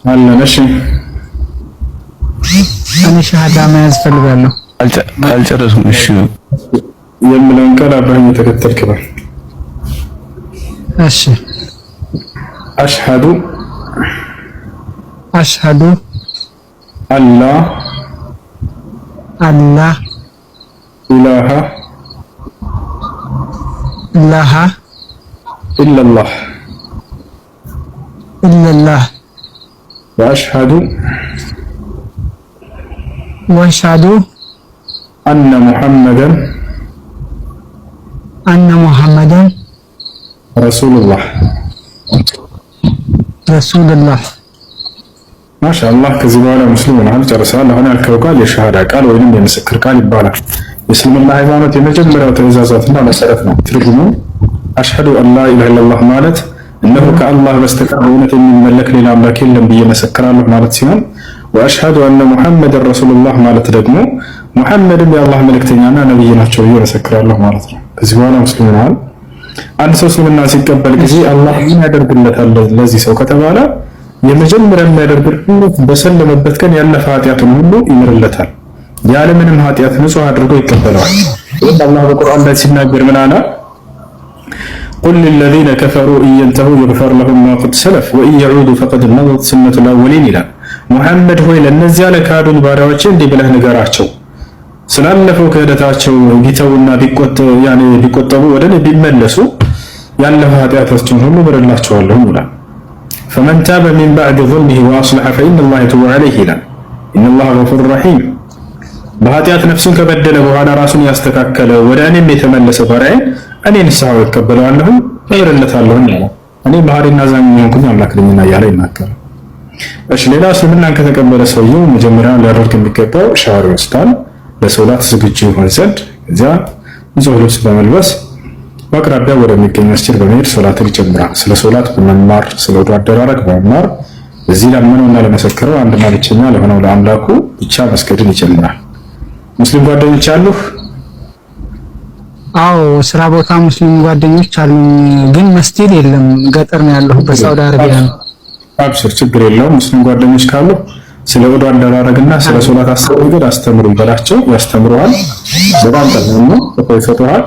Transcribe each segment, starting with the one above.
አለ ነሽ እኔ ሻሃዳ መያዝ ፈልጋለሁ። አልጨረስኩም። እሺ የምለውን ቃል አብረን የተከተልክ ነው። እሺ አሽሀዱ አላህ ኢላሃ ኢለላህ ወአሽሀዱ አነ ሙሐመደን ረሱሉላህ ማሻአላህ። ከዚህ በኋላ ሙስሊም ሆነሃል፣ ጨርሰሃል። አሁን ያልከው ቃል የሸሃዳ ቃል ወይንም የምስክር ቃል ይባላል። የእስልምና ሃይማኖት የመጀመሪያው ትእዛዛትና መሰረት ነው። ትርጉሙ አሽሀዱ አን ላ ኢላሀ ኢለላህ ማለት እነሆ ከአላህ በስተቀር በእውነት የሚመለክ ሌላ አምላክ የለም ብዬ መሰክራለሁ ማለት ሲሆን፣ ወአሽሀዱ አነ ሙሐመድን ረሱሉላህ ማለት ደግሞ ሙሐመድም የአላህ መልእክተኛና ነብይ ናቸው ብዬ መሰክራለሁ ማለት ነው። ከዚህ በኋላ ሙስሊም ሆነሃል። አንድ ሰው እስልምና ሲቀበል ጊዜ አላህ ምን ያደርግለታል ለዚህ ሰው ከተባለ የመጀመሪያ የሚያደርግለት በሰለመበት ቀን ያለፈ ኃጢአቱን ሁሉ ይምርለታል። ያለምንም ኃጢአት ንጹህ አድርጎ ይቀበለዋል። ይህ አላህ በቁርአን ላይ ሲናገር ምን አለ? ቁል ሊለዚነ ከፈሩ ኢየንተሁ ይግፈር ለሁም ማ ቀድ ሰለፍ ወኢን የዑዱ ፈቀድ መደት ሱነቱል አወሊን ይላል። ሙሐመድ ሆይ ለእነዚያ ለካዱኝ ባሪያዎች እንዲህ ብለህ ንገራቸው ስላለፈው ክህደታቸው ቢተውና ቢቆጠቡ ወደ እኔ ቢመለሱ ያለፈ ኃጢአታቸውን ሁሉ ምርላቸዋለሁ ይላል። ፈመን ታበ ሚን ባዕድ ዙልሚሂ ወአስለሐ ፈኢነላሀ የቱቡ ዐለይሂ ይላል። ኢነላሀ ገፉሩር ረሒም። በኃጢአት ነፍሱን ከበደለ በኋላ ራሱን ያስተካከለ ወደ እኔም የተመለሰ ባሪያዬን እኔ ንስሐው እቀበለዋለሁ እምርለታለሁ ይላል። እኔ መሐሪና አዛኝ የሆንኩኝ አምላክ ነኝና እያለ ይናገራል። እሺ ሌላ እስልምናን ከተቀበለ ሰውየው መጀመሪያ ሊያደርግ የሚገባው ሻወር ይወስዳል። ለሶላት ዝግጁ ይሆን ዘንድ እዚያ ንጹህ ልብስ በመልበስ በአቅራቢያ ወደሚገኝ መስጂድ በመሄድ ሶላትን ይጀምራል። ስለ ሶላት በመማር ስለ ወዱ አደራረግ በመማር እዚህ ላመነውና ለመሰከረው አንድና ብቸኛ ለሆነው ለአምላኩ ብቻ መስገድን ይጀምራል። ሙስሊም ጓደኞች አሉ? አዎ ስራ ቦታ ሙስሊም ጓደኞች አሉኝ፣ ግን መስጂድ የለም። ገጠር ነው ያለሁ፣ በሳውዲ አረቢያ ነው። አብሽር፣ ችግር የለውም። ሙስሊም ጓደኞች ካሉ ስለ ወዱ አደራረግና ስለ ሶላት አስተምሩ ይበላቸው፣ ያስተምሩሃል። በጣም ጠቃሚ ነው። ይሰጡሃል።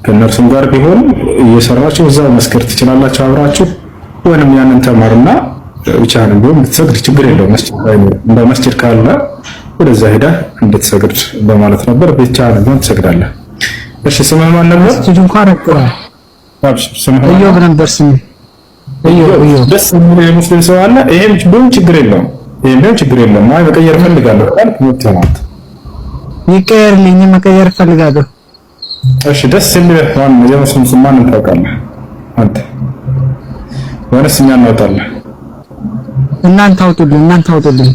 ከእነርሱም ጋር ቢሆን እየሰራችሁ እዛው መስገድ ትችላላችሁ አብራችሁ። ወይንም ያንን ተማርና ብቻህንም ቢሆን ብትሰግድ ችግር የለውም። እንደ መስጂድ ካለ ወደዛ ሄደህ እንድትሰግድ በማለት ነበር። ብቻህንም ቢሆን ትሰግዳለህ። እሺ ስምህ ማን ነበር? መስጂድ እንኳን አቀራ እዮብ ነበር ስሜ። እዮብ ደስ የሚል የሙስሊም ሰው አለ። ይሄም ቢሆን ችግር የለውም። ችግር የለም። አይ መቀየር እፈልጋለሁ ካልክ ሙተማት ይቀየርልኝ፣ መቀየር እፈልጋለሁ። እሺ ደስ የሚልህ ማን የሙስሊም ስም ማን ታውቃለህ አንተ? ወይስ እኛ እናውጣለን? እናንተ አውጡልኝ።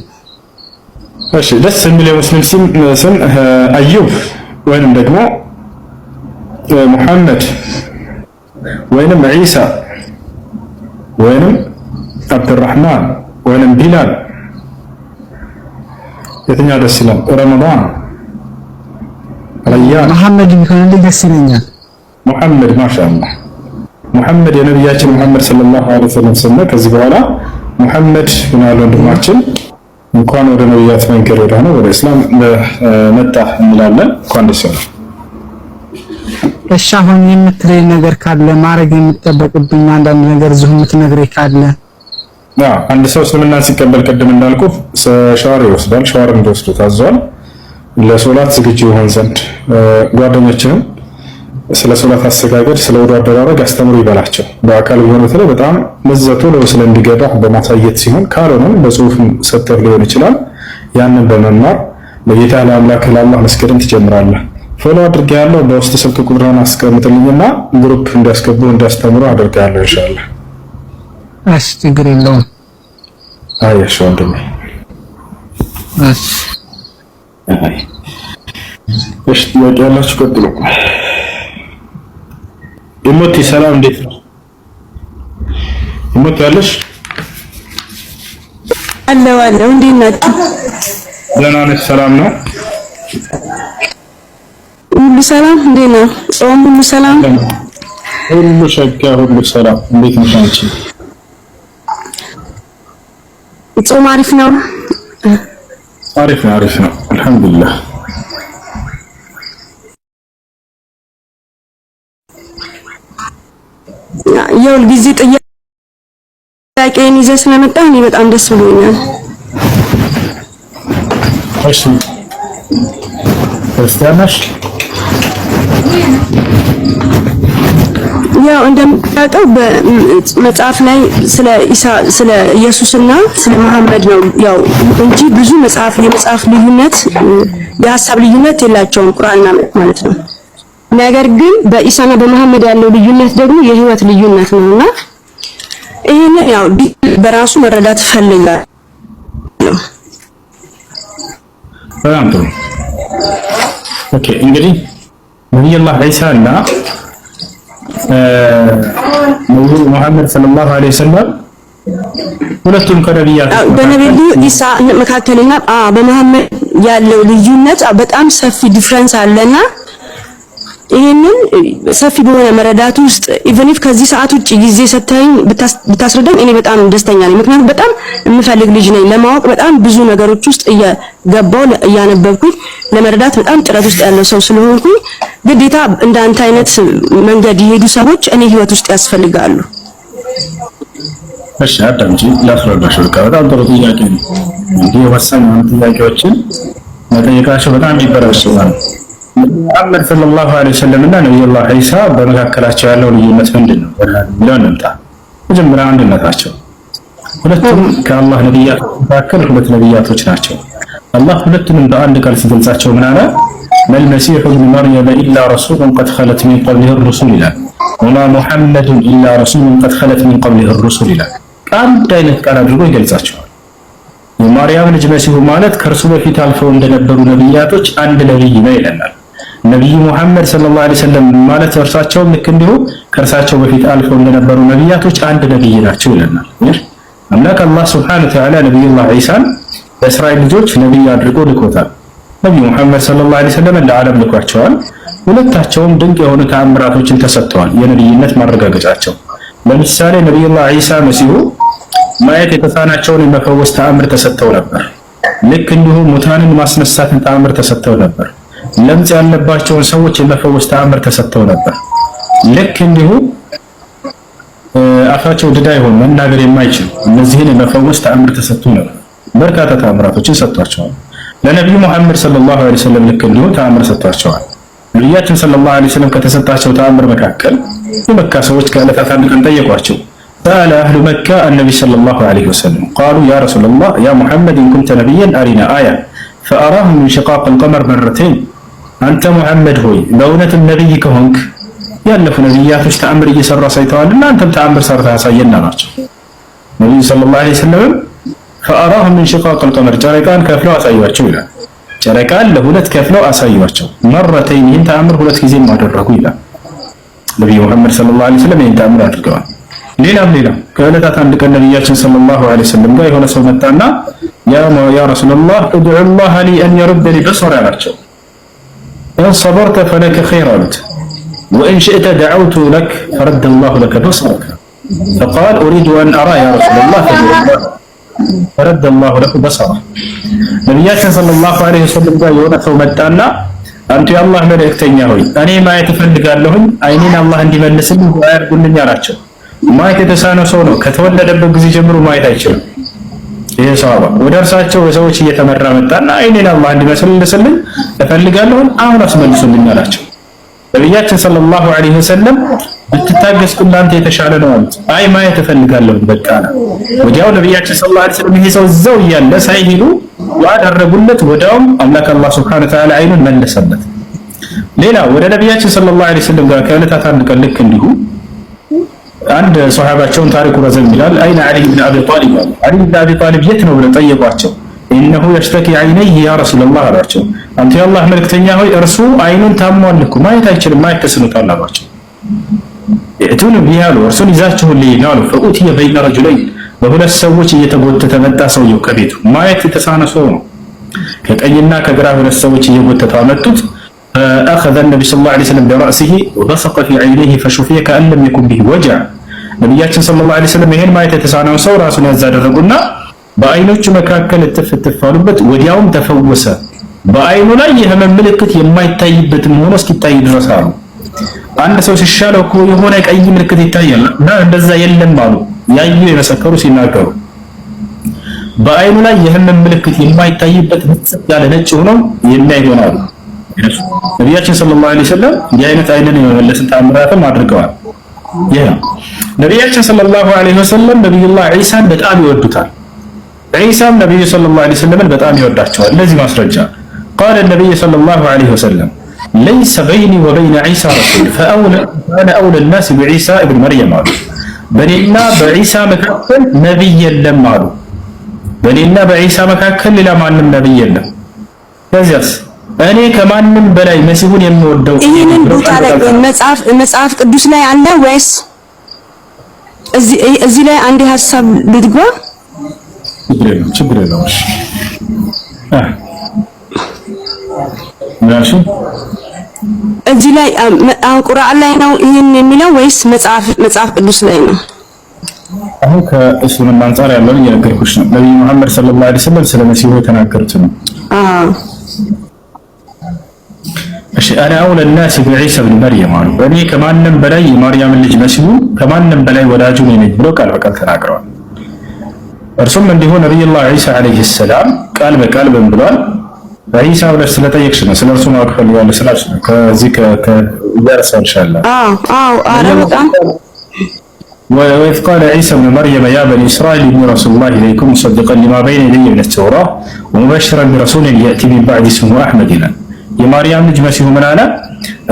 እሺ ደስ የሚል የሙስሊም ስም አዩብ ወይንም ደግሞ ሙሐመድ ወይንም ዒሳ ወይንም አብዱራህማን ወይንም ቢላል የትኛው ደስ ይላል? ረመዳን ረያን መሐመድ ቢሆን ደስ ይለኛል። ሙሐመድ ማሻአላህ። ሙሐመድ የነብያችን ሙሐመድ ሰለላሁ ዐለይሂ ወሰለም ስም ነው። ከዚህ በኋላ ሙሐመድ ብናል ወንድማችን እንኳን ወደ ነብያት መንገድ ወደ እስላም መጣ እንላለን። እንኳን ደስ ያለህ። እሺ አሁን የምትለኝ ነገር ካለ ማድረግ የምትጠበቅብኝ አንዳንድ ነገር እዚሁ የምትነግረኝ ካለ? አንድ ሰው እስልምና ሲቀበል ቅድም እንዳልኩ ሻወር ይወስዳል። ሻወር እንዲወስድ ታዟል። ለሶላት ዝግጁ ይሆን ዘንድ ጓደኞችንም ስለ ሶላት አሰጋገድ ስለ ወዱ አደራረግ አስተምሩ ይበላቸው። በአካል ቢሆን በተለይ በጣም መዘቱ ነው ስለሚገባ በማሳየት ሲሆን ካልሆነም በጽሁፍ ሰጥተህ ሊሆን ይችላል። ያንን በመማር ለጌታ ለአምላክ ለአላህ መስገድን ትጀምራለህ። ፎሎ አድርጌያለሁ። በውስጥ ስልክ ቁጥርን አስቀምጥልኝና ግሩፕ እንዲያስተምሩ አድርጌያለሁ ኢንሻአላህ። እሺ ችግር የለውም። እሺ ወንድሜ። እሺ ጥያቄ ያላችሁ ቀጥሉ። ኢሞቲ ሰላም፣ እንዴት ነው? ኢሞቲ ያለሽ? አለው እንዴት ናችሁ? ደህና ነሽ? ሰላም ነው? ሁሉ ሰላም? እንዴት ነው? ጾም ሁሉ ሰላም? ሁሉ ሸጋ፣ ሁሉ ሰላም። እንዴት ነሽ አንቺ? ጾም አሪፍ ነው። አሪፍ ነው አልহামዱሊላህ። የሁል ጊዜ ጥያቄን ይዘህ ስለመጣህ እኔ በጣም ደስ ብሎኛል። እሺ ክርስቲያናሽ ያው እንደምታውቀው በመጽሐፍ ላይ ስለ ኢሳ ስለ ኢየሱስና ስለ መሐመድ ነው ያው እንጂ ብዙ የመጽሐፍ ልዩነት የሐሳብ ልዩነት የላቸውም ቁርአንና ማለት ነው። ነገር ግን በኢሳና በመሐመድ ያለው ልዩነት ደግሞ የህይወት ልዩነት ነውና ይሄንን ያው በራሱ መረዳት ፈልጋለሁ። በጣም ጥሩ። ኦኬ እንግዲህ ነብዩላህ ዒሳና ነብዩ መሐመድ ሰለላሁ ዐለይሂ ወሰለም ሁለቱም ከነብያት በነብዩ ኢሳ መካከልና በመሐመድ ያለው ልዩነት በጣም ሰፊ ዲፍረንስ አለና ይሄንን ሰፊ በሆነ መረዳት ውስጥ ኢቭን ኢፍ ከዚህ ሰዓት ውጪ ጊዜ ሰተኝ ብታስረዳኝ እኔ በጣም ደስተኛ ነኝ። ምክንያቱም በጣም የምፈልግ ልጅ ነኝ። ለማወቅ በጣም ብዙ ነገሮች ውስጥ እየገባው እያነበብኩኝ ለመረዳት በጣም ጥረት ውስጥ ያለው ሰው ስለሆንኩኝ ግዴታ እንዳንተ አይነት መንገድ የሄዱ ሰዎች እኔ ህይወት ውስጥ ያስፈልጋሉ። እሺ አዳምጪ፣ ላስረዳሽ። በጣም ጥሩ ጥያቄ ነው። እንዲህ ወሳኝ ጥያቄዎችን መጠየቃቸው በጣም ይበረታል። መሐመድ ሰለላሁ ዐለይሂ ወሰለም እና ነብዩላህ ዒሳ በመካከላቸው ያለው ልዩነት ምንድነው? ብለን እንምጣ። መጀመሪያ አንድነታቸው። ሁለቱም ከአላህ ነብያት መካከል ሁለት ነብያቶች ናቸው። አላህ ሁለቱንም በአንድ ቃል ሲገልጻቸው ምን አለ? መልመሲሑ ኢብኑ መርየም ኢላ ረሱሉን ቀድ ኸለት ሚን ቀብሊሂ ሩሱል ይላል። ወማ ሙሐመዱን ኢላ ረሱሉን ቀድ ኸለት ሚን ቀብሊሂ ሩሱል ይላል። አንድ አይነት ቃል አድርጎ ይገልጻቸዋል። የማርያም ልጅ መሲሁ ማለት ከእርሱ በፊት አልፈው እንደነበሩ ነብያቶች አንድ ነብይ ነው ይለናል። ነብዩ መሐመድ ሰለላሁ ዐለይሂ ወሰለም ማለት እርሳቸው ልክ እንዲሁ ከእርሳቸው በፊት አልፈው እንደነበሩ ነብያቶች አንድ ነብይ ናቸው ይለናል። አምላክ አላህ ሱብሓነሁ ወተዓላ ነብዩላህ ዒሳን ለእስራኤል ልጆች ነብይ አድርጎ ልኮታል። ነብዩ መሐመድ ሰለላሁ ዐለይሂ ወሰለም ለዓለም ልኳቸዋል። ሁለታቸውም ድንቅ የሆኑ ተአምራቶችን ተሰጥተዋል፣ የነብይነት ማረጋገጫቸው። ለምሳሌ ነብዩላህ ዒሳ መሲሁ ማየት የተሳናቸውን የመፈወስ ተአምር ተሰጥተው ነበር። ልክ እንዲሁ ሙታንን ማስነሳትን ተአምር ተሰጥተው ነበር። ለምጽ ያለባቸውን ሰዎች የመፈወስ ተአምር ተሰጥተው ነበር። ልክ እንዲሁ አፋቸው ድዳ ይሆን መናገር የማይችል እነዚህን የመፈወስ ተአምር ተሰጥቶ ነበር። በርካታ ተአምራቶችን ሰጥቷቸዋል። ለነብዩ መሐመድ ሰለላሁ ዐለይሂ ወሰለም ልክ እንዲሁ ተአምር ሰጥቷቸዋል። ነብያችን ሰለላሁ ዐለይሂ ወሰለም ከተሰጣቸው ተአምር መካከል የመካ ሰዎች ከዕለታት አንድ ቀን ጠየቋቸው። سأل أهل مكة النبي صلى الله عليه وسلم قالوا يا رسول الله يا محمد إن كنت نبيا أرنا آية فأراهم من شقاق القمر مرتين أنت محمد هوي لونة النبي كهنك يالف نبيات تأمر يسر سيطان لا أنت تأمر سرتها سيدنا ناتش النبي صلى الله عليه وسلم فأراهم من شقاق القمر جاركان كفلوا أسايواتشو إلى جاركان لهولت كفلوا أسايواتشو مرتين إن تأمر هولت كزين ما درقوا إلى نبي محمد صلى الله عليه وسلم إن تأمر أدرقوا ሌላም ከዕለታት አንድ ቀን ነብያችን ሰለላሁ ዐለይሂ ወሰለም ጋር የሆነ ሰው መጣና ያ ረሱላህ ادعو الله لي ان يرد لي بصري አላቸው። ان صبرت فلك خير አሉት። وان شئت دعوت لك فرد الله لك بصرك فقال اريد ان ارى يا رسول الله فرد الله لك بصرك። ነብያችን ሰለላሁ ዐለይሂ ወሰለም ጋር የሆነ ሰው መጣና አንተ የአላህ መልእክተኛ ሆይ እኔ ማየት እፈልጋለሁኝ አይኔን አላህ እንዲመልስልኝ ያርጉልኝ አላቸው። ማየት የተሳነው ሰው ነው። ከተወለደበት ጊዜ ጀምሮ ማየት አይችልም። ይሄ ሰሃባ ወደ እርሳቸው ሰዎች እየተመራ መጣና አይኔን አላህ እንዲመልስልኝ እፈልጋለሁ አሁን አስመልሱልኝ አላቸው። ነብያችን ሰለላሁ ዐለይሂ ወሰለም ብትታገስ እናንተ የተሻለ ነው አሉት። አይ ማየት እፈልጋለሁ በቃ ነው። ወዲያው ነብያችን ሰለላሁ ዐለይሂ ወሰለም ይሄ ሰው እዛው እያለ ሳይሄዱ ያደረጉለት ወዲያውም አምላክ አላህ ሱብሓነሁ ወተዓላ አይኑን መለሰለት። ሌላ ወደ ነብያችን ሰለላሁ ዐለይሂ ወሰለም ጋር ከዕለታት አንድ ቀን ልክ እንዲሁ አንድ ሷሃባቸውን ታሪኩ ረዘም ይላል። አይነ አሊ ኢብኑ አቢ ጣሊብ አሊ ኢብኑ አቢ ጣሊብ የት ነው ብለው ጠየቋቸው። ኢነሁ የሽተኪ ዐይነይሂ ያ ረሱላህ አሏቸው። አንተ የአላህ መልእክተኛ ሆይ እርሱ አይኑን ታሟል እኮ ማየት አይችልም፣ ማየት ተስኖታል አሏቸው። እቱን ቢያሉ እርሱን ይዛችሁልኝ አሉ። ፈኡቲየ በይነ ረጁለይን በሁለት ሰዎች እየተጎተተ መጣ። ሰውየው ከቤቱ ማየት የተሳነ ሰው ነው። ከቀኝና ከግራ ሁለት ሰዎች እየጎተቱ አመጡት። أخذ النبي صلى الله عليه وسلم برأسه وبصق في عينيه فشفي كأن لم يكن به وجع ነብያችን ሰለላሁ ዐለይሂ ወሰለም ይሄን ማየት የተሳነው ሰው ራሱን ያዛደረጉና በአይኖቹ መካከል እትፍ አሉበት፣ ወዲያውም ተፈወሰ። በአይኑ ላይ የህመም ምልክት የማይታይበትም ሆኖ እስኪታይ ድረስ አሉ። አንድ ሰው ሲሻለው እኮ የሆነ ቀይ ምልክት ይታያል እና እንደዛ የለም አሉ ያዩ የመሰከሩ ሲናገሩ። በአይኑ ላይ የህመም ምልክት የማይታይበት ንጽት ያለ ነጭ ሆኖ የሚያይ ሆናሉ። ነቢያችን ሰለላሁ ዐለይሂ ወሰለም እንዲህ አይነት አይንን የመመለስን ተአምራትም አድርገዋል። ይህ ነው ነቢያችን ሰለላሁ ዐለይሂ ወሰለም ነቢዩላህ ዒሳን በጣም ይወዱታል። ዒሳም ነቢዩ ሰለላሁ ዐለይሂ ወሰለምን በጣም ይወዳቸዋል። ለዚህ ማስረጃ ቃለ ነቢዩ ሰለላሁ ዐለይሂ ወሰለም ለይሰ በይኒ ወበይነ ዒሳ ረሱል ፈአነ አውለ ናስ ቢዒሳ ኢብን መርየም አሉ። በእኔና በዒሳ መካከል ነቢይ የለም አሉ። በእኔና በዒሳ መካከል ሌላ ማንም ነቢይ የለም። ከዚያስ እኔ ከማንም በላይ መሲሁን የምወደው ይሄንን ቦታ ላይ መጽሐፍ ቅዱስ ላይ አለ ወይስ እዚህ ላይ አንድ ሐሳብ ልትግባ? ችግር የለውም። እዚህ ላይ ቁርአን ላይ ነው ይሄን የሚለው ወይስ መጽሐፍ ቅዱስ ላይ ነው? አሁን ከእስልምና አንፃር ያለውን እየነገርኩሽ ነው። ነብዩ መሐመድ ሰለላሁ ዐለይሂ ወሰለም ስለ መሲሁ የተናገሩት ነው። እሺ አና አውለ الناس بعيسى ابن مريم አሉ። እኔ ከማንም በላይ የማርያም ልጅ መሲሁ ከማንም በላይ ወዳጁ ነኝ ብሎ ቃል በቃል ተናግረዋል። እርሱም እንዲሁ ነብዩላህ ዒሳ ዐለይሂ ሰላም ቃል በቃል ብሏል። ዒሳ ብለሽ ስለጠየቅሽ ነው ስለ እርሱ ማወቅ ፈልጋለሁ ስላልሽ ነው። ከዚህ ከእያረሳው ኢንሻአላህ አረ በጣም وإذ قال عيسى ابن مريم يا بني إسرائيل إني رسول الله إليكم مصدقا لما بين يدي من التوراة ومبشرا برسول يأتي من بعد اسمه أحمد የማርያም ልጅ መሲሁ ምን አለ?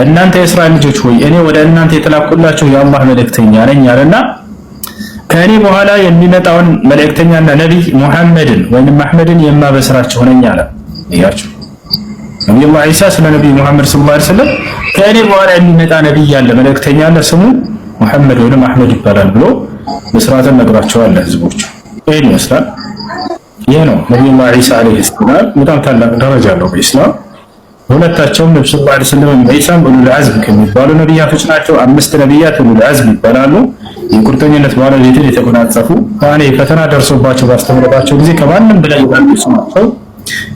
እናንተ የእስራኤል ልጆች ሆይ እኔ ወደ እናንተ የተላኩላችሁ የአላህ መልእክተኛ ነኝ አለና ከእኔ በኋላ የሚመጣውን መልእክተኛና ነቢይ ሙሐመድን ወይም አህመድን የማበስራችሁ ነኝ አለ። እያችሁ ነብዩላህ ዒሳ ስለ ነብዩ ሙሐመድ ሰለላሁ ዐለይሂ ወሰለም ከእኔ በኋላ የሚመጣ ነቢይ አለ፣ መልእክተኛ አለ፣ ስሙ ሙሐመድ ወይም አህመድ ይባላል ብሎ በስርዓትን ነግሯቸዋል ለህዝቦች። ይሄን ይመስላል። ይሄ ነው ነብዩላህ ዒሳ ዐለይሂ ሰላም በጣም ታላቅ ደረጃ አለው በኢስላም። ሁለታቸውም ነብዩ ሰለላሁ ዐለይሂ ወሰለም ዒሳም ኡሉል ዐዝም ከሚባሉ ነቢያቶች ናቸው። 5 ነቢያት ኡሉል ዐዝም ይባላሉ። የቁርጠኝነት ባለቤትን የተጎናጸፉ ታኔ ፈተና ደርሶባቸው ባስተምረባቸው ጊዜ ከማንም በላይ ያሉት ናቸው።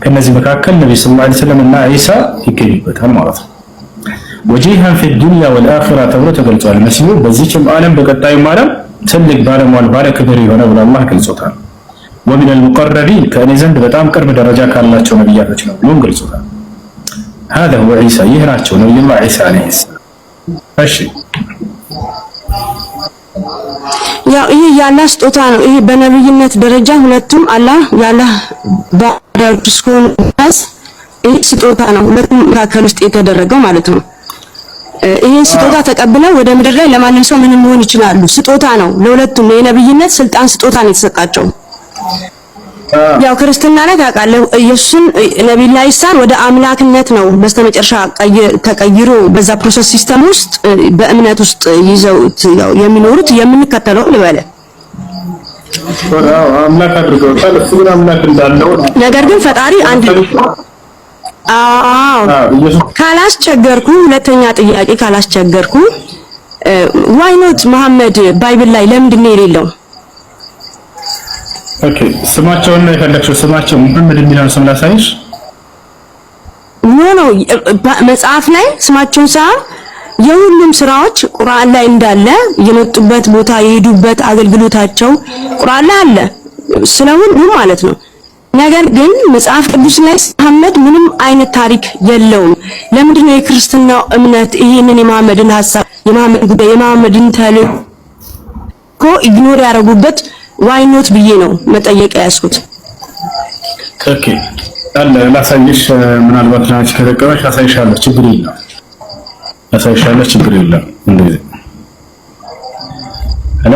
ከነዚህ መካከል ነብዩ ሰለላሁ ዐለይሂ ወሰለም እና ዒሳ ይገኙበታል ማለት ነው። ወጂሃን ፊ ዱንያ ወልአኺራ ተብሎ ተገልጿል። መሲሁ በዚህም ዓለም በቀጣዩም ዓለም ትልቅ ባለሟል ባለ ክብር የሆነ ብሎ አላህ ገልጾታል። ወሚነል ሙቀረቢን ከእኔ ዘንድ በጣም ቅርብ ደረጃ ካላቸው ነቢያቶች ነው ብሎ ገልጾታል። هذا هو عيسى ይህ ናቸው ነብዩላህ ዒሳ ዐለይሂ ሰላም። እሺ ያው ይሄ የአላህ ስጦታ ነው። ይሄ በነብይነት ደረጃ ሁለቱም አላህ ያላህ ባሪያዎች እስከሆኑ ድረስ ይሄ ስጦታ ነው። ሁለቱም መካከል ውስጥ የተደረገው ማለት ነው። ይሄን ስጦታ ተቀብለው ወደ ምድር ላይ ለማንም ሰው ምንም መሆን ይችላሉ። ስጦታ ነው ለሁለቱም የነብይነት ስልጣን ስጦታ ነው የተሰጣቸው። ያው ክርስትና ላይ ታውቃለህ ኢየሱስን ነብዩላህ ዒሳን ወደ አምላክነት ነው በስተመጨረሻ ተቀይሮ በዛ ፕሮሰስ ሲስተም ውስጥ በእምነት ውስጥ ይዘውት ያው የሚኖሩት የምንከተለው ልበለ አምላክ አድርገውታል። እሱ ግን አምላክ እንዳለው ነገር ግን ፈጣሪ አንድ ካላስቸገርኩ ሁለተኛ ጥያቄ ካላስቸገርኩ ዋይ ኖት መሐመድ ባይብል ላይ ለምንድን ነው የሌለው? ኦኬ ስማቸውን ነው የፈለግሽው? ስማቸው መሐመድ የሚለውን ስም ላሳይሽ? ኖ መጽሐፍ ላይ ስማቸውን ሳይሆን የሁሉም ስራዎች ቁርአን ላይ እንዳለ የመጡበት ቦታ የሄዱበት አገልግሎታቸው ቁርአን ላይ አለ ስለሁሉም ማለት ነው። ነገር ግን መጽሐፍ ቅዱስ ላይ መሐመድ ምንም አይነት ታሪክ የለውም። ለምንድን ነው የክርስትናው እምነት ይሄንን የመሐመድን ሐሳብ የመሐመድ ጉዳይ የመሐመድን ተልእኮ ኢግኖር ያደረጉበት? ዋይ ኖት ብዬ ነው መጠየቅ ያስኩት። ኦኬ አለ ላሳይሽ። ምናልባት ናች ከተቀበልሽ አሳይሻለሁ። ችግር የለም አሳይሻለሁ። ችግር የለም። እንደዚህ ሄሎ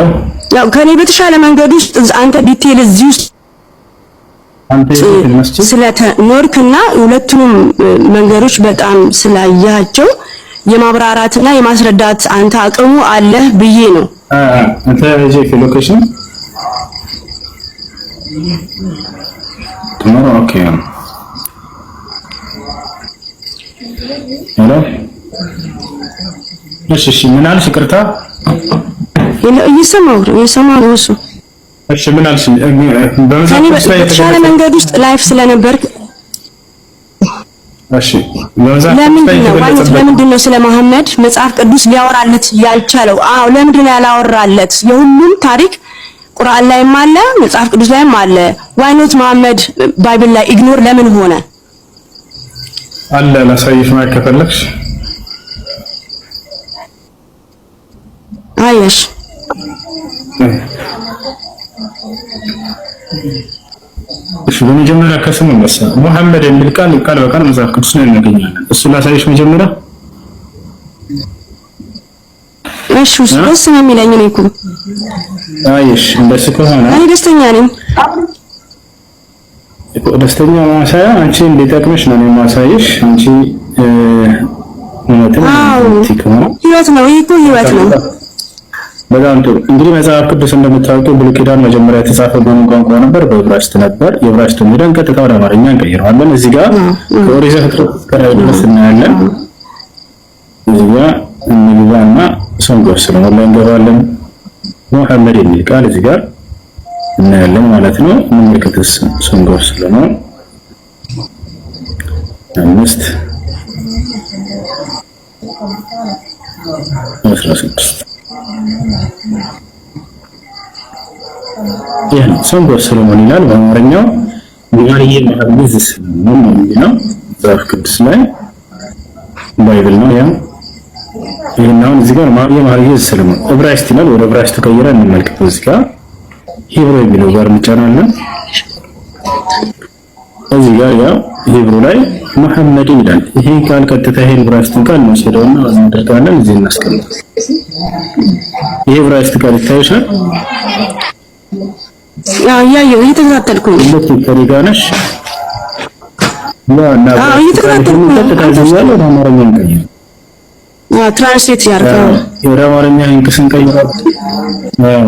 ያው ከኔ በተሻለ መንገድ ውስጥ አንተ ዲቴል እዚህ ውስጥ ስለተኖርክና ሁለቱንም መንገዶች በጣም ስላያቸው የማብራራትና የማስረዳት አንተ አቅሙ አለህ ብዬ ነው። አንተ እዚህ ሎኬሽን tomorrow okay ሄሎ እሺ ምን አልሽ? ይቅርታ እየሰማሁ እሱ እሺ ምን አልሽ? በተሻለ መንገድ ውስጥ ላይፍ ስለነበርክ እሺ ለምንድን ነው ስለ መሐመድ መጽሐፍ ቅዱስ ሊያወራለት ያልቻለው? አዎ ለምንድን ነው ያላወራለት? የሁሉም ታሪክ ቁርአን ላይም አለ መጽሐፍ ቅዱስ ላይም አለ። ዋይ ኖት መሐመድ ባይብል ላይ ኢግኖር ለምን ሆነ? አለ ላሳይሽ ማለት ከፈለግሽ አየሽ እሺ በመጀመሪያ ከስሙ መሰ መሐመድ የሚል ቃል በቃል መጽሐፍ ቅዱስ ላይ እናገኛለን። እሱ ላሳይሽ መጀመሪያ እሺ ደስ ነው የሚለኝ ነው እኮ አየሽ እንደሱ ከሆነ እኔ ደስተኛ ነኝ። ደስተኛ ማሳያ አንቺ እንዲጠቅምሽ ነው የማሳይሽ። አንቺ ህይወት ነው ይሄ እኮ ህይወት ነው። በጣም ጥሩ እንግዲህ መጽሐፍ ቅዱስ እንደምታውቁት ብሉይ ኪዳን መጀመሪያ የተጻፈው በምን ቋንቋ ነበር? በዕብራይስጥ ነበር። የዕብራይስጡን ሄደን ቀጥታ ወደ አማርኛ እንቀይረዋለን። እዚህ ጋር ከኦሪት ዘፍጥረት እስከ ራዕይ ድረስ እናያለን። እዚህ ጋር እንግባና ሰንጎስ ነው ላይ እንገባለን። መሐመድ የሚል ቃል እዚህ ጋር እናያለን ማለት ነው። ምልክትስ ሰንጎስ ነው 5:16 ይሄ ሰንጎስ ሰሎሞን ይላል በአማርኛው ቢማርዬ መሐመድ ሰሎሞን ነው የሚለው መጽሐፍ ቅዱስ ላይ ባይብል ነው ያ ይሄናው እዚህ ጋር ማርዬ ሰሎሞን ዕብራይስጥ ይላል። ወደ ዕብራይስጥ ተቀይረን እንመልከት። እዚህ ጋር ሂብሩ የሚለው ጋር እንጫናለን። እዚህ ጋር ያው ሂብሩ ላይ መሐመድ ይላል። ይሄ ቃል ቀጥታ ይሄን ዕብራይስጥን ቃል ነው ወስደውና አዘንደታለን እዚህ እናስቀምጥ። ይሄ ዕብራይስጥ ቃል ይታይሻል? ያው እየተከታተልኩ ነው። ለትከሪጋነሽ እየተከታተልኩ ነው። አማርኛ እንቀይር ትራንስሌት ያርጋው ወደ አማርኛ እንቀይራው።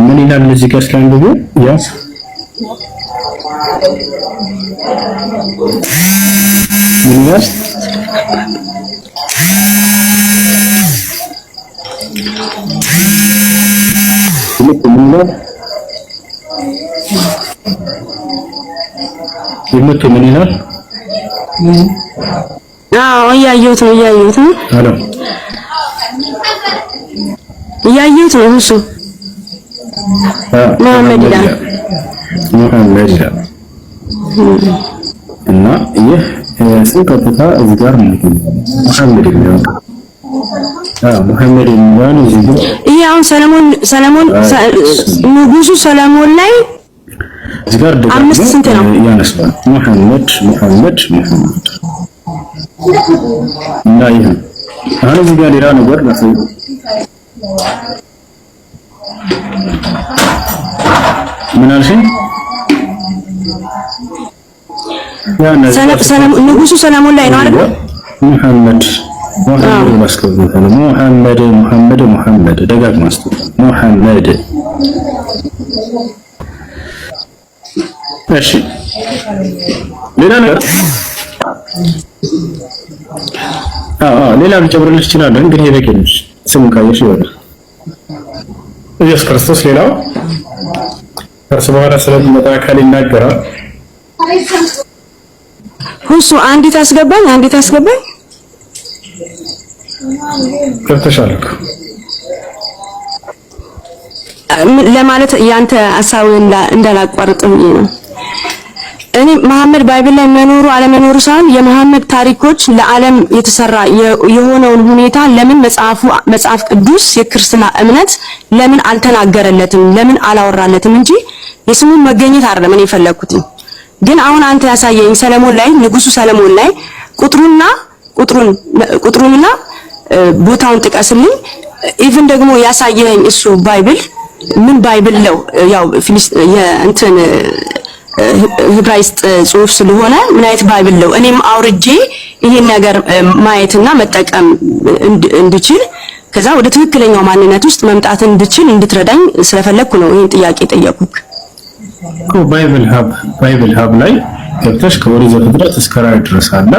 ምን ይላል እዚህ ጋር እስካንብቡ ያ ይላል ምን ይላል? አዎ እያየሁት ነው አሎ እያየሁት ነው እሱ መሐመድ ይላል እና ይህ ቀጥታ እዚህ ጋር ነው መሐመድ ይላል። መሐመድ ይላል እዚህ ጋር ይሄ አሁን ሰለሞን ንጉሱ ሰለሞን ላይ እዚህ ጋር አምስት ስንት ነው ያነሳል? መሐመድ እና ይሄ አሁን እዚህ ጋር ሌላ ነገር ላሳይ። ምን አልሽኝ? ንጉሱ ሰለሞን ላይ ነው አይደል? መሐመድ ማስከበል መሐመድ ደጋግማ መሐመድ። እሺ ሌላ ነገር ሌላ ልጨምርልሽ እችላለሁ። እንግዲህ ይሄ በቂ ነው። ስሙ ካየሽ ይወጣል ኢየሱስ ክርስቶስ ሌላው ከእርሱ በኋላ ስለሚመጣ አካል ይናገራል። ሁሱ አንዲት አስገባኝ ከፍተሻል ለማለት ያንተ ሐሳብ እንዳላቋርጥ ነው። እኔ መሐመድ ባይብል ላይ መኖሩ አለመኖሩ ሳይሆን የመሐመድ ታሪኮች ለዓለም የተሰራ የሆነውን ሁኔታ ለምን መጽሐፍ ቅዱስ የክርስትና እምነት ለምን አልተናገረለትም፣ ለምን አላወራለትም እንጂ የስሙን መገኘት አይደለም እኔ የፈለኩት። ግን አሁን አንተ ያሳየኝ ሰለሞን ላይ ንጉሱ ሰለሞን ላይ ቁጥሩንና ቦታውን ጥቀስልኝ። ኢቭን ደግሞ ያሳየኝ እሱ ባይብል ምን ባይብል ነው ያው የእንትን ዕብራይስጥ ጽሑፍ ስለሆነ ምን አይነት ባይብል ነው እኔም አውርጄ ይሄን ነገር ማየትና መጠቀም እንድችል ከዛ ወደ ትክክለኛው ማንነት ውስጥ መምጣት እንድችል እንድትረዳኝ ስለፈለኩ ነው ይሄን ጥያቄ ጠየቁክ። ባይብል ሀብ ላይ ገብተሽ ከኦሪት ዘፍጥረት እስከ ራዕይ ድረስ አለ።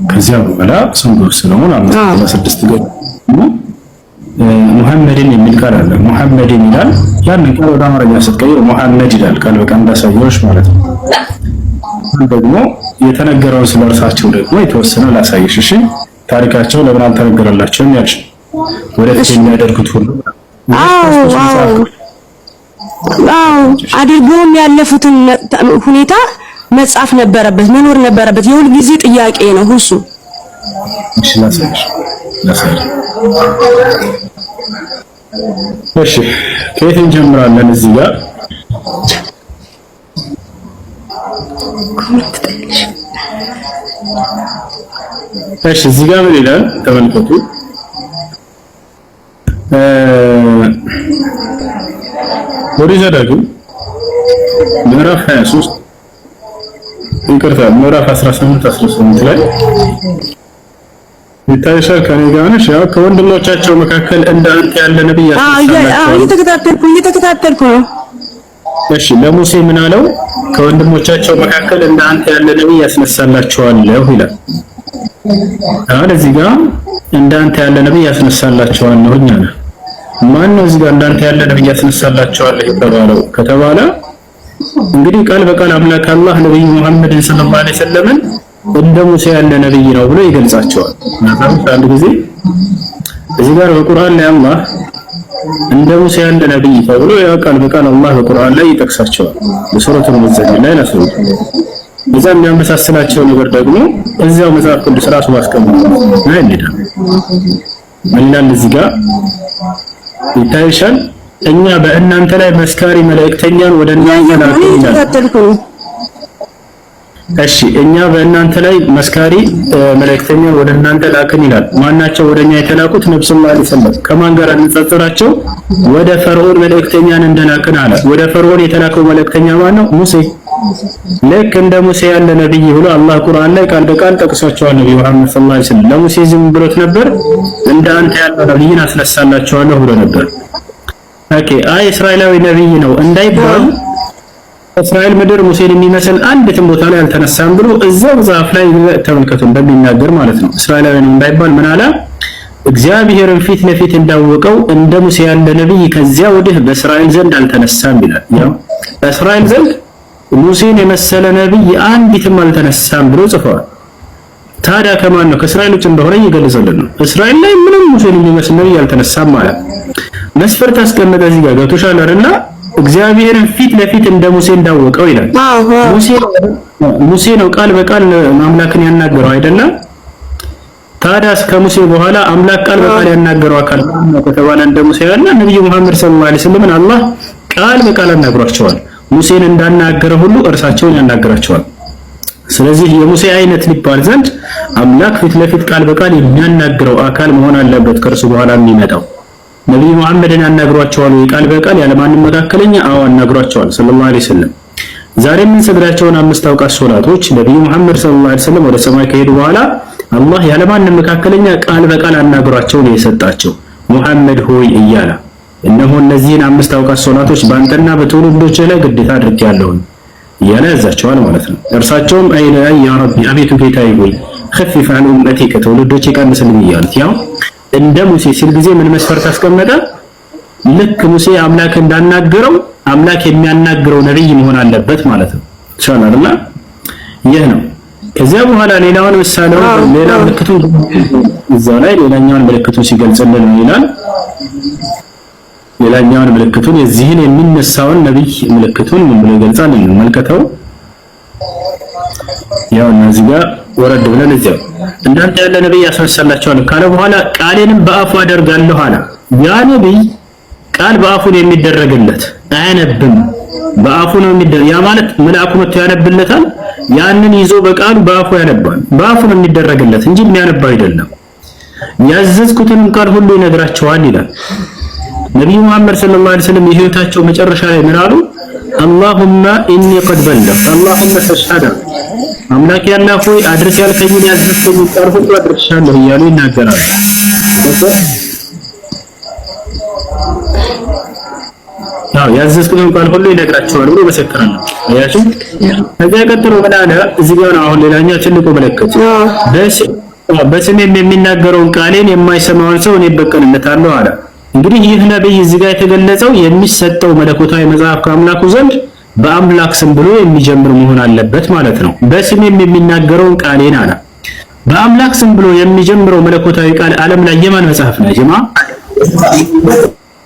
ከዚያ በኋላ ሰንጎስ ሰሎሞን 5:16 ገጽ ሙሐመድን የሚል ቃል አለ። ሙሐመድን ይላል። ያንን ቃል ወደ አማርኛ ስትቀይር ሙሐመድ ይላል። ቃል በቃል እንዳሳየዎች ማለት ነው። ደግሞ የተነገረውን ስለ እርሳቸው ደግሞ የተወሰነ ላሳየሽ። እሺ ታሪካቸው ለምን አልተነገረላቸውም ያልሽ ወደፊት የሚያደርጉት ሁሉ አድርገውም ያለፉትን ሁኔታ መጻፍ ነበረበት፣ መኖር ነበረበት። የሁል ጊዜ ጥያቄ ነው እሱ። እሺ ላሳየሽ። እሺ ከየት እንጀምራለን? እዚህ ጋር እሺ እዚህ ጋር ምን ይላል ተመልከቱ። ኦሪት ዘዳግም ምዕራፍ 23 ይቅርታ ምዕራፍ 18 ላይ ይታይሻል። ከኔ ጋር ነሽ? ያው ከወንድሞቻቸው መካከል እንደ አንተ ያለ ነብይ እየተከታተልኩ ነው። እሺ ለሙሴ ምን አለው? ከወንድሞቻቸው መካከል እንደ አንተ ያለ ነብይ ያስነሳላቸዋለሁ ይላል። አሁን እዚህ ጋር እንደ አንተ ያለ ነብይ ያስነሳላቸዋለሁ እኛና ማን ነው እዚህ ጋር እንደ አንተ ያለ ነብይ ያስነሳላቸዋለሁ የተባለው ከተባለ እንግዲህ ቃል በቃል አምላክ አላህ ነብዩ መሐመድን ሰለላሁ ዐለይሂ ወሰለም እንደ ሙሴ ያለ ነብይ ነው ብሎ ይገልጻቸዋል። አንድ ጊዜ እዚህ ጋር በቁርአን ላይ አላህ እንደ ሙሴ ያለ ነብይ ተብሎ ያ ቃል በቃል አላህ በቁርአን ላይ ይጠቅሳቸዋል። በሱረቱል ሙዘሚል ላይ ነው። እዛም የሚያመሳስላቸው ነገር ደግሞ እዚያው መጽሐፍ ቅዱስ ራሱ ማስቀመጥ ነው። ይላል እዚህ ጋር ይታይሻል። እኛ በእናንተ ላይ መስካሪ መልእክተኛን ወደ እናንተ ላክን። እሺ እኛ በእናንተ ላይ መስካሪ መልእክተኛን ወደ እናንተ ላክን ይላል። ማናቸው ወደኛ የተላኩት? ነብዩ ሰለላሁ ዐለይሂ ወሰለም። ከማን ጋር እንጸጽራቸው? ወደ ፈርዖን መልእክተኛን እንደላክን አለ። ወደ ፈርዖን የተላከው መልእክተኛ ማን ነው? ሙሴ። ልክ እንደ ሙሴ ያለ ነብይ ብሎ አላህ ቁርአን ላይ ቃል በቃል ጠቅሷቸዋል። ነብዩ መሐመድ ሰለላሁ ዐለይሂ ወሰለም ለሙሴ ዝም ብሎት ነበር፣ እንደ አንተ ያለ ነብይን አስነሳላቸዋለሁ ብሎ ነበር። ኦኬ አይ እስራኤላዊ ነብይ ነው እንዳይባል እስራኤል ምድር ሙሴን የሚመስል አንድም ቦታ ላይ አልተነሳም ብሎ እዛው መጽሐፍ ላይ ተመልከቱ እንደሚናገር ማለት ነው። እስራኤላዊ ነው እንዳይባል ምን አለ? እግዚአብሔርን ፊት ለፊት እንዳወቀው እንደ ሙሴ ያለ ነብይ ከዚያ ወዲህ በእስራኤል ዘንድ አልተነሳም ይላል። ያው በእስራኤል ዘንድ ሙሴን የመሰለ ነብይ አንዲትም አልተነሳም ብሎ ጽፏል። ታዲያ ከማን ነው? ከእስራኤል ውጭ እንደሆነ እየገለጸልን ነው። እስራኤል ላይ ምንም ሙሴን የሚመስል ነብይ አልተነሳም ማለት መስፈርት አስቀመጠ። እዚህ ጋር ገብቶሻል አይደል? እግዚአብሔርን ፊት ለፊት እንደ ሙሴ እንዳወቀው ይላል። ሙሴ ነው ቃል በቃል አምላክን ያናገረው አይደለም? ታዲያ ከሙሴ በኋላ አምላክ ቃል በቃል ያናገረው አካል ነው ከተባለ እንደ ሙሴ ያለ ነብዩ መሐመድ ሰለላሁ ዐለይሂ ወሰለም አላህ ቃል በቃል አናግሯቸዋል። ሙሴን እንዳናገረ ሁሉ እርሳቸውን ያናገራቸዋል። ስለዚህ የሙሴ አይነት ሊባል ዘንድ አምላክ ፊት ለፊት ቃል በቃል የሚያናግረው አካል መሆን አለበት ከእርሱ በኋላ የሚመጣው። ነብዩ መሐመድን ያናግሯቸዋል ወይ ቃል በቃል ያለማንም መካከለኛ? አዎ አናግሯቸዋል ሰለላሁ ዐለይሂ ወሰለም። ዛሬ የምንሰግዳቸውን 5 አውቃት ሶላቶች ነብዩ መሐመድ ሰለላሁ ዐለይሂ ወሰለም ወደ ሰማይ ከሄዱ በኋላ አላህ ያለማንም መካከለኛ ቃል በቃል አናግሯቸው ነው የሰጣቸው። ሙሐመድ ሆይ እያለ እነሆ እነዚህን 5 አውቃት ሶላቶች በአንተና በትውልዶች ላይ ግዴታ አድርጌያለሁ እያለ ያዛቸዋል ማለት ነው። እርሳቸውም አይ ያ ረቢ አቤቱ ጌታዬ ሆይ خفف عن امتي ከትውልዶቼ ቀንስልኝ እያሉት ያው እንደ ሙሴ ሲል ጊዜ ምን መስፈርት አስቀመጠ? ልክ ሙሴ አምላክ እንዳናገረው አምላክ የሚያናግረው ነብይ መሆን አለበት ማለት ነው። ኢንሻአላህ ይህ ነው። ከዚያ በኋላ ሌላውን ምሳሌው ሌላ ምልክቱን እዛው ላይ ሌላኛውን ምልክቱን ሲገልጽልን ይላል። ሌላኛውን ምልክቱን የዚህን የሚነሳውን ነብይ ምልክቱን ምን ብሎ ይገልጻል? እንመልከተው። ያው እነዚህ ጋር ወረድ ብለን እዚያው እንዳንተ ያለ ነብይ ያስነሳላቸዋል ካለ በኋላ ቃሌንም በአፉ አደርጋለሁ አለ። ያ ነብይ ቃል በአፉ ነው የሚደረግለት፣ አያነብም። በአፉ ነው የሚደረግ። ያ ማለት መልአኩ መጥቶ ያነብለታል። ያንን ይዞ በቃሉ በአፉ ያነባል። በአፉ ነው የሚደረግለት እንጂ የሚያነባ አይደለም። ያዘዝኩትን ቃል ሁሉ ይነግራቸዋል ይላል ነብዩ መሐመድ ሰለላሁ ዐለይሂ ወሰለም። የህይወታቸው መጨረሻ ላይ ምን አሉ? አላሁመ ኢኒ ቀድ በለግቱ አላሁመ ተሽሀድ አምላክ ያለ ሆይ አድርስ ያልከኝን ያዘዝከኝን ቃል ሁሉ አድርሻለሁ እያሉ ይናገራሉ። ያዘዝኩትን ቃል ሁሉ ይነግራቸዋል ብሎ መሰከራል። አያችሁ። ከዚያ ቀጥሎ ምን አለ? እዚህ ጋር ነው አሁን ሌላኛው ትልቁ ምልክት። በስሜም የሚናገረውን ቃሌን የማይሰማውን ሰው እኔ እበቀልለታለሁ አለ። እንግዲህ ይህ ነብይ እዚህ ጋር የተገለጸው የሚሰጠው መለኮታዊ መጽሐፍ ከአምላኩ ዘንድ በአምላክ ስም ብሎ የሚጀምር መሆን አለበት ማለት ነው። በስሜም የሚናገረውን ቃሌን አለ። በአምላክ ስም ብሎ የሚጀምረው መለኮታዊ ቃል ዓለም ላይ የማን መጽሐፍ ነው? ጀማ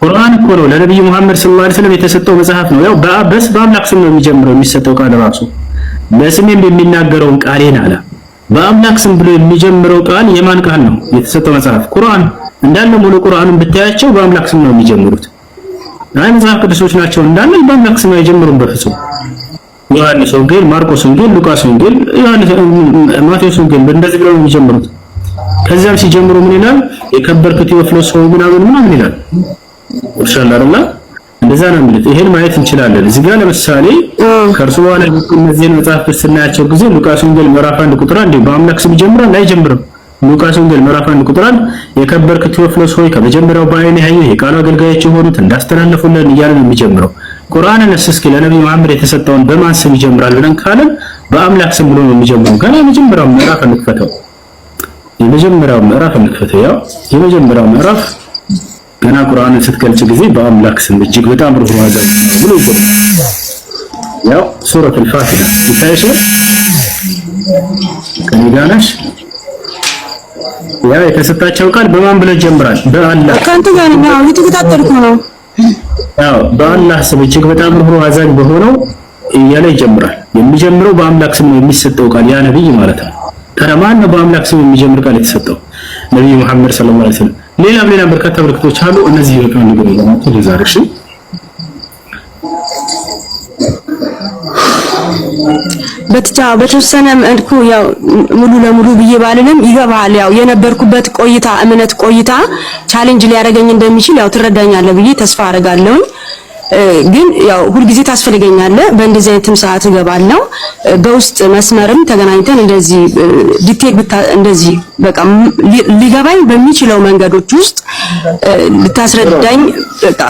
ቁርአን እኮ ነው። ለነብዩ መሐመድ ሰለላሁ ዐለይሂ ወሰለም የተሰጠው መጽሐፍ ነው። ያው በአምላክ ስም ነው የሚጀምረው የሚሰጠው ቃል ራሱ። በስሜም የሚናገረውን ቃሌን አለ። በአምላክ ስም ብሎ የሚጀምረው ቃል የማን ቃል ነው? የተሰጠው መጽሐፍ ቁርአን። እንዳለ ሙሉ ቁርአንን ብታያቸው በአምላክ ስም ነው የሚጀምሩት። አይ መጽሐፍ ቅዱሶች ናቸው እንዳለ በአምላክ ስም አይጀምሩም በፍጹም። ዮሐንስ ወንጌል፣ ማርቆስ ወንጌል፣ ሉቃስ ወንጌል፣ ማቴዎስ ወንጌል እንደዚህ ብለው ነው የሚጀምሩት። ከዛም ሲጀምሩ ምን ይላል? የከበርክ ቴዎፍሎስ ሆይ ምናምን ይላል። ወርሻላርላ እንደዛ ነው የሚሉት። ይሄን ማየት እንችላለን። እዚህ ጋር ለምሳሌ ከእርሱ በኋላ እነዚህን መጽሐፍቶች ስናያቸው ጊዜ ሉቃስ ወንጌል ምዕራፍ 1 ቁጥር 1 በአምላክ ስም ይጀምራል አይጀምርም? ሉቃስ ወንጌል ምዕራፍ 1 ቁጥር 1 የከበርክ ቴዎፍሎስ ሆይ ከመጀመሪያው በዓይንህ ያየህ የቃሉ አገልጋዮች የሆኑት እንዳስተላለፉልን እያለ ነው የሚጀምረው። ቁርአንን እስኪ ለነብዩ መሐመድ የተሰጠውን በማን ስም ይጀምራል ብለን ካለን በአምላክ ስም ብሎ ነው የሚጀምረው። ገና የመጀመሪያው ምዕራፍ እንክፈተው። ያው የመጀመሪያው ምዕራፍ ገና ቁርአንን ስትገልጽ ጊዜ በአምላክ ስም እጅግ በጣም ሩህ ዋጋው ብሎ ይጀምራል። ያው ሱረቱል ፋቲሃ ይታይሽ ከኒጋናሽ ያ የተሰጣቸው ቃል በማን ብሎ ይጀምራል? በአላህ ካንተ ጋር ነው እየተከታተልኩ ነው። ያው በአላህ ስም እጅግ በጣም ሩህ አዛኝ በሆነው እያለ ይጀምራል። የሚጀምረው በአምላክ ስም ነው የሚሰጠው ቃል ያ ነብይ ማለት ነው። ከማን ነው በአምላክ ስም የሚጀምር ቃል የተሰጠው? ነብዩ መሐመድ ሰለላሁ ዐለይሂ ወሰለም። ሌላም በርካታ ምልክቶች አሉ። እነዚህ በቃ ነገር ለማለት ለዛሬ እሺ። በተወሰነ መልኩ ያው ሙሉ ለሙሉ ብዬ ባልልም ይገባል። ያው የነበርኩበት እምነት ቆይታ ቻሌንጅ ሊያደርገኝ እንደሚችል ያው ትረዳኛለህ ብዬ ተስፋ አደርጋለሁ። ግን ያው ሁልጊዜ ታስፈልገኛለህ። በእንደዚህ አይነትም ሰዓት እገባለሁ። በውስጥ መስመርም ተገናኝተን እንደዚህ እንደዚህ በቃ ሊገባኝ በሚችለው መንገዶች ውስጥ ልታስረዳኝ በቃ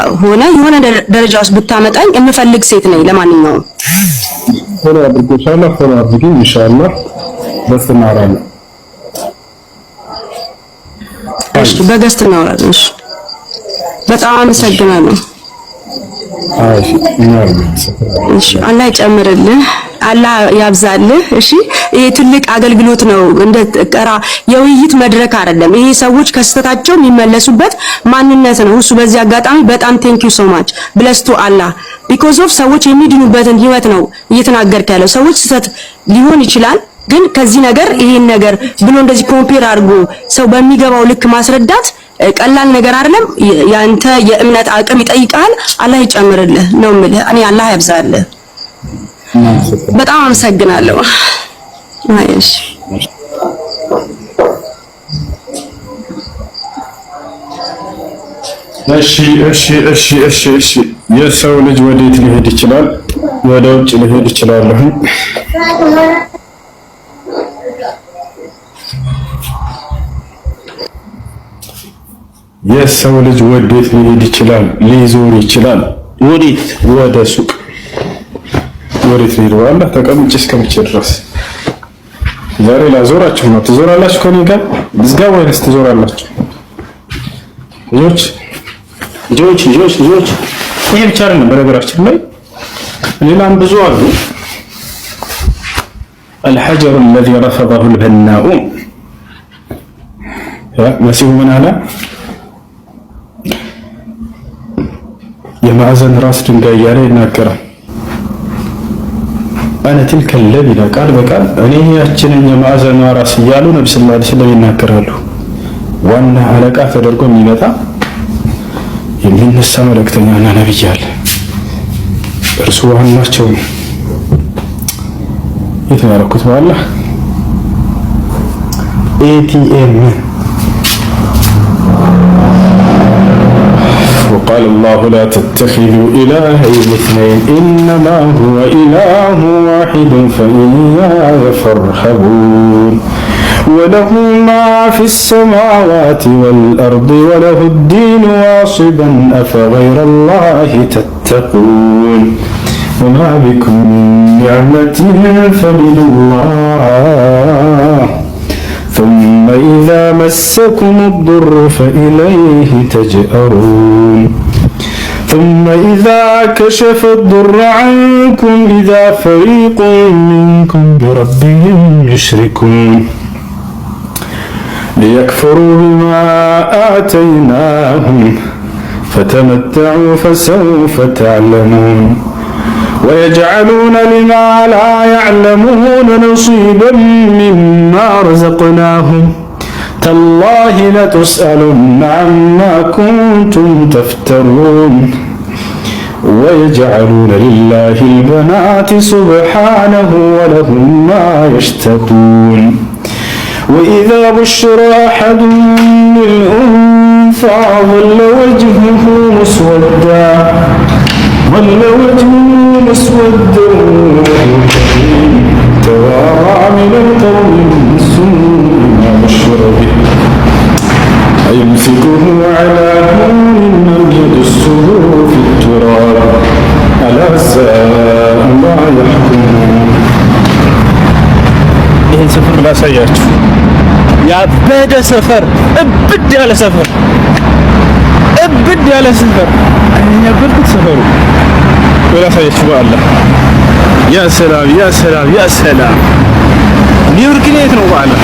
የሆነ ደረጃ ውስጥ ብታመጣኝ የምፈልግ ሴት ነኝ። ለማንኛውም ፎሎ አድርጎሻለሁ። ፎሎ አድርጊኝ ኢንሻአላህ። በስ እናወራለን። እሺ በገስት እናወራለን። እሺ በጣም አመሰግናለሁ። እሺ አላህ ይጨምርልህ፣ አላህ ያብዛልህ። እሺ ይሄ ትልቅ አገልግሎት ነው። እንደ የውይይት መድረክ አይደለም። ይሄ ሰዎች ከስተታቸው የሚመለሱበት ማንነት ነው። እሱ በዚህ አጋጣሚ በጣም ቴንክ ዩ ሶ ማች ብለስ ቱ አላህ ቢኮዝ ኦፍ ሰዎች የሚድኑበትን ህይወት ነው እየተናገርክ ያለው። ሰዎች ስተት ሊሆን ይችላል፣ ግን ከዚህ ነገር ይሄን ነገር ብሎ እንደዚህ ኮምፔር አድርጎ ሰው በሚገባው ልክ ማስረዳት ቀላል ነገር አይደለም። ያንተ የእምነት አቅም ይጠይቃል። አላህ ይጨምርልህ ነው የምልህ። እኔ አላህ ያብዛልህ። በጣም አመሰግናለሁ። እሺ የሰው ልጅ ወዴት ሊሄድ ይችላል? ወደ ውጭ ሊሄድ ይችላል። የሰው ልጅ ወዴት ሊሄድ ይችላል? ሊዞር ይችላል። ወዴት? ወደ ሱቅ። ወዴት ሊሄድ? ዋላ ተቀምጬ እስከምቼ ድረስ ዛሬ ላዞራችሁ ነው። ትዞራላችሁ ከኔ ጋር ብዝጋ ወይስ ትዞራላችሁ? ልጆች ይሄ ብቻ አይደለም። በነገራችን ላይ ሌላም ብዙ አሉ። الحجر الذي رفضه البناء መሲሁ ምን አለ? የማዕዘን ራስ ድንጋይ እያለ ይናገራል። አነ ትልከ ለቢና ቃል በቃል እኔ ያችንን የማዕዘን ራስ እያሉ ነብዩ ሰለላሁ ዐለይሂ ወሰለም ይናገራሉ። ዋና አለቃ ተደርጎ የሚመጣ የሚነሳ መልእክተኛና ነብይ አለ። እርሱ ዋናቸው ነው። የተባረኩት በአላህ ኤቲኤም وقال الله لا تتخذوا إلهين اثنين إنما هو إله واحد فإياي فارهبون وله ما في السماوات والأرض وله الدين واصبا أفغير الله تتقون وما بكم من نعمة فمن الله ثم إذا مسكم الضر فإليه تجأرون ثم إذا كشف الضر عنكم إذا فريق منكم بربهم يشركون ليكفروا بما آتيناهم فتمتعوا فسوف تعلمون ويجعلون لما لا يعلمون نصيبا مما رزقناهم تالله لتسألن عما كنتم تفترون ويجعلون لله البنات سبحانه ولهم ما يشتهون وإذا بشر أحد بالأنثى ظل وجهه مسودا توارى من القوم من سوء ما بشر به أيمسكه على هون أم يدسه في التراب ألا ساء ما يحكمون. ይህን ሰፈር ላሳያችሁ። ያበደ ሰፈር፣ እብድ ያለ ሰፈር፣ እብድ ያለ ሰፈር። ያበድኩት ሰፈሩ ላሳያችሁ። በአላህ ያ ሰላም ያ ሰላም ያ ሰላም። ኒውዮርክ የት ነው? በአላህ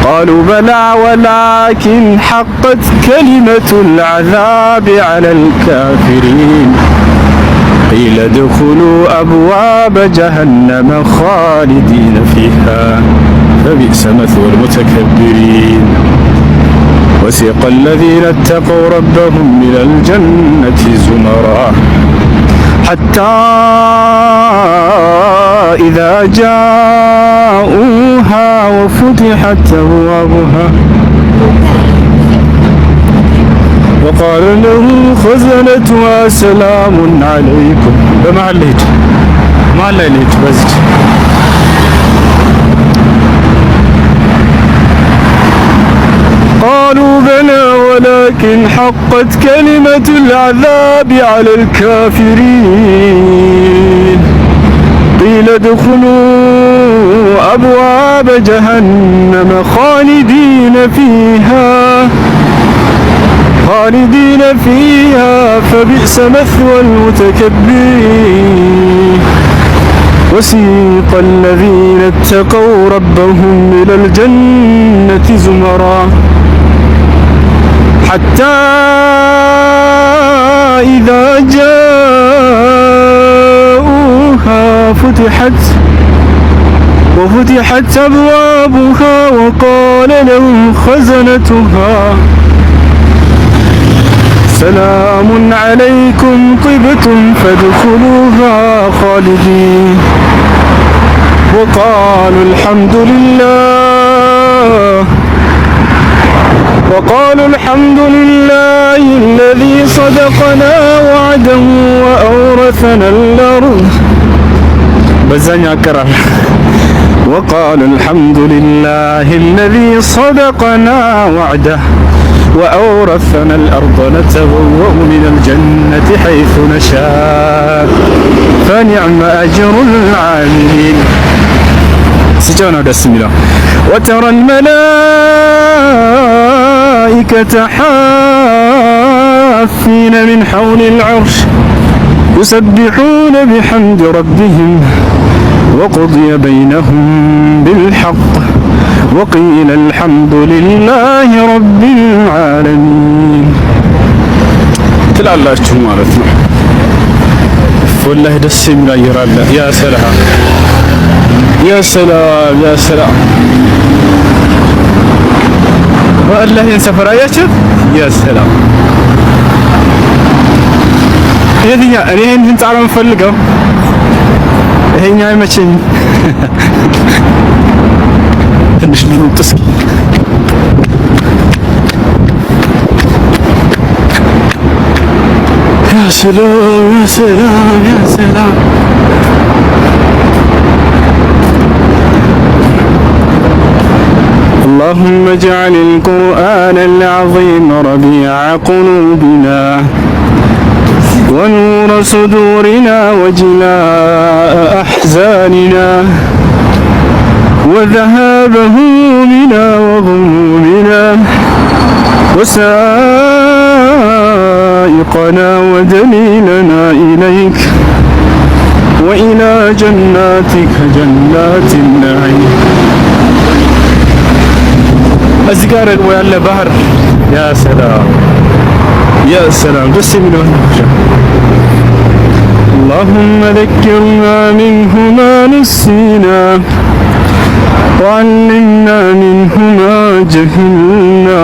قالوا بلى ولكن حقت كلمة العذاب على الكافرين قيل ادخلوا أبواب جهنم خالدين فيها فبئس مثوى المتكبرين وسيق الذين اتقوا ربهم إلى الجنة زمرا حتى إذا جاءوها وفتحت أبوابها وقال لهم خزنتها سلام عليكم. بمحل ليت محل ليت بزج قالوا بلى ولكن حقت كلمة العذاب على الكافرين قيل ادخلوا أبواب جهنم خالدين فيها فبئس مثوى المتكبرين وسيق الذين اتقوا ربهم إلى الجنة زمرا حتى إذا جاءوها وفتحت أبوابها وقال لهم خزنتها سلام عليكم طبتم فادخلوها خالدين وقالوا الحمد لله الذي صدقنا وعده وأورثنا الأرض بزنيا كرام وقالوا الحمد لله الذي صدقنا وعده وأورثنا الأرض نتبوأ من الجنة حيث نشاء فنعم أجر العاملين. سجانا دسملا وترى الملائكة حافين من حول العرش يسبحون بحمد ربهم وقضي بينهم بالحق وقيل الحمد لله رب العالمين. ትላላችሁ ማለት ነው። ወላሂ ደስ የሚል አየር አለ። ያ ሰላም ያ ሰላም ያ ሰላም። ወላሂ ሰፈር አያችሁት? ያ ሰላም። የትኛው እኔ ይሄን ህንጻ ነው የምፈልገው። ይሄኛው አይመቸኝም። ትንሽ ልሩጥ እስኪ። ያ ሰላም ያ ሰላም ያ ሰላም። اللهم اجعل القرآن العظيم ربيع قلوبنا ونور صدورنا وجلاء أحزاننا وذهاب همومنا وغمومنا وسائقنا ودليلنا إليك وإلى جناتك جنات النعيم. أزقار ويا بحر يا سلام يا سلام دس من اللهم ذكرنا منه ما نسينا وعلمنا منه ما جهلنا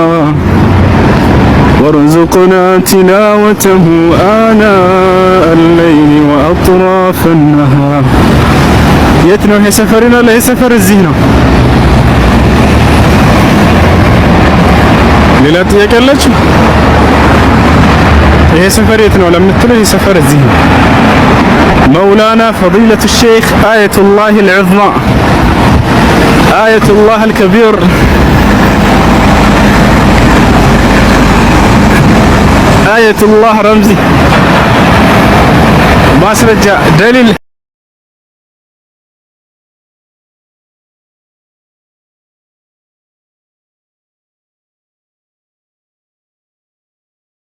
وارزقنا تلاوته آناء الليل وأطراف النهار. يتنو هي سفرنا لا هي سفر الزينة ሌላ ጥያቄ አላችሁ? ይሄ ሰፈር የት ነው ለምትሉ ይሄ ሰፈር እዚህ ነው። መውላና ፈዲለቱ ሼክ አየቱላህ አልዑዝማ አየቱላህ አልከቢር አየቱላህ ረምዚ ማስረጃ ደሊል